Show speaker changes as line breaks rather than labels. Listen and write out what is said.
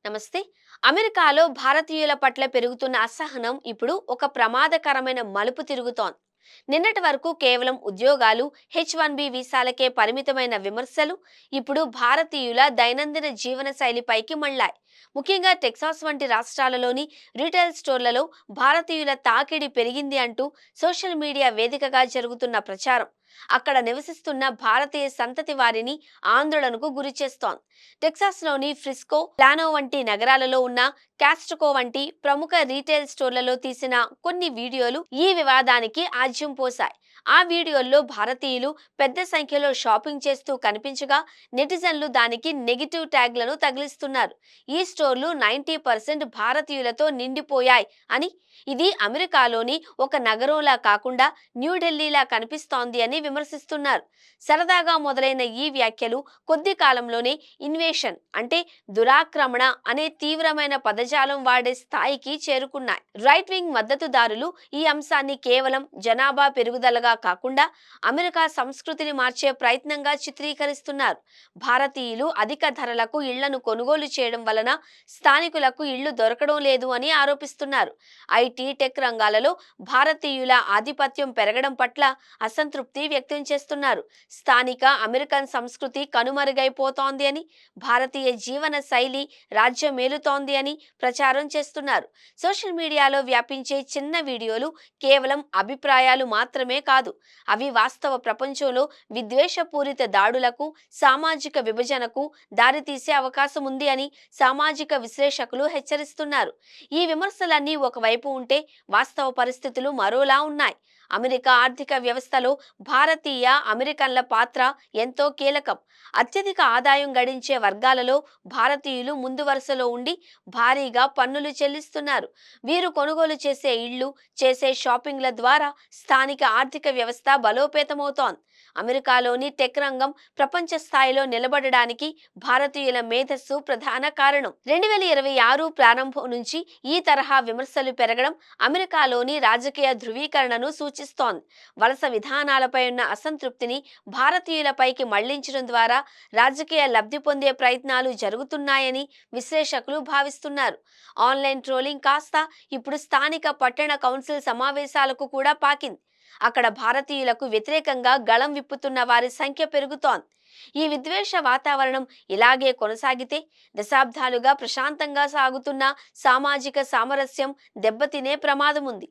నమస్తే. అమెరికాలో భారతీయుల పట్ల పెరుగుతున్న అసహనం ఇప్పుడు ఒక ప్రమాదకరమైన మలుపు తిరుగుతోంది. నిన్నటి వరకు కేవలం ఉద్యోగాలు, H1B వీసాలకే పరిమితమైన విమర్శలు ఇప్పుడు భారతీయుల దైనందిన జీవన శైలిపైకి మళ్ళాయి. ముఖ్యంగా టెక్సాస్ వంటి రాష్ట్రాలలోని రీటైల్ స్టోర్లలో భారతీయుల తాకిడి పెరిగింది అంటూ సోషల్ మీడియా వేదికగా జరుగుతున్న ప్రచారం అక్కడ నివసిస్తున్న భారతీయ సంతతి వారిని ఆందోళనకు గురిచేస్తోంది. టెక్సాస్లోని ఫ్రిస్కో, ప్లానో వంటి నగరాలలో ఉన్న కాస్ట్కో వంటి ప్రముఖ రీటైల్ స్టోర్లలో తీసిన కొన్ని వీడియోలు ఈ వివాదానికి ఆజ్యం పోశాయి. ఆ వీడియోల్లో భారతీయులు పెద్ద సంఖ్యలో షాపింగ్ చేస్తూ కనిపించగా నెటిజన్లు దానికి నెగిటివ్ ట్యాగ్లను తగిలిస్తున్నారు. ఈ స్టోర్లు 90% భారతీయులతో నిండిపోయాయి అని, ఇది అమెరికాలోని ఒక నగరంలా కాకుండా న్యూఢిల్లీలా కనిపిస్తోంది అని విమర్శిస్తున్నారు. సరదాగా మొదలైన ఈ వ్యాఖ్యలు కొద్ది కాలంలోనే ఇన్వేషన్ అంటే దురాక్రమణ అనే తీవ్రమైన పదజాలం వాడే స్థాయికి చేరుకున్నాయి. రైట్ వింగ్ మద్దతుదారులు ఈ అంశాన్ని కేవలం జనాభా పెరుగుదలగా కాకుండా అమెరికా సంస్కృతిని మార్చే ప్రయత్నంగా చిత్రీకరిస్తున్నారు. భారతీయులు అధిక ధరలకు ఇళ్లను కొనుగోలు చేయడం వలన స్థానికులకు ఇళ్లు దొరకడం లేదు అని ఆరోపిస్తున్నారు. ఐటీ, టెక్ రంగాలలో భారతీయుల ఆధిపత్యం పెరగడం పట్ల అసంతృప్తి వ్యక్తం చేస్తున్నారు. స్థానిక అమెరికన్ సంస్కృతి కనుమరుగైపోతోంది అని, భారతీయ జీవన శైలి రాజ్యమేలుతోంది అని ప్రచారం చేస్తున్నారు. సోషల్ మీడియాలో వ్యాపించే చిన్న వీడియోలు కేవలం అభిప్రాయాలు మాత్రమే కాదు, అవి వాస్తవ ప్రపంచంలో విద్వేషపూరిత దాడులకు, సామాజిక విభజనకు దారితీసే అవకాశం ఉంది అని సామాజిక విశ్లేషకులు హెచ్చరిస్తున్నారు. ఈ విమర్శలన్నీ ఒకవైపు ఉంటే వాస్తవ పరిస్థితులు మరోలా ఉన్నాయి. అమెరికా ఆర్థిక వ్యవస్థలో భారతీయ అమెరికన్ల పాత్ర ఎంతో కీలకం. అత్యధిక ఆదాయం గడించే వర్గాలలో భారతీయులు ముందు వరుసలో ఉండి భారీగా పన్నులు చెల్లిస్తున్నారు. వీరు కొనుగోలు చేసే ఇళ్లు, చేసే షాపింగ్ల ద్వారా స్థానిక ఆర్థిక వ్యవస్థ బలోపేతమవుతోంది. అమెరికాలోని టెక్ రంగం ప్రపంచ స్థాయిలో నిలబడడానికి భారతీయుల మేధస్సు ప్రధాన కారణం. 2026 ప్రారంభం నుంచి ఈ తరహా విమర్శలు పెరగడం అమెరికాలోని రాజకీయ ధృవీకరణను సూచిస్తోంది. వలస విధానాలపై ఉన్న అసంతృప్తిని భారతీయులపైకి మళ్లించడం ద్వారా రాజకీయ లబ్ధి పొందే ప్రయత్నాలు జరుగుతున్నాయని విశ్లేషకులు భావిస్తున్నారు. ఆన్లైన్ ట్రోలింగ్ కాస్త ఇప్పుడు స్థానిక పట్టణ కౌన్సిల్ సమావేశాలకు కూడా పాకింది. అక్కడ భారతీయులకు వ్యతిరేకంగా గళం విప్పుతున్న వారి సంఖ్య పెరుగుతోంది. ఈ విద్వేష వాతావరణం ఇలాగే కొనసాగితే దశాబ్దాలుగా ప్రశాంతంగా సాగుతున్న సామాజిక సామరస్యం దెబ్బతినే ప్రమాదం ఉంది.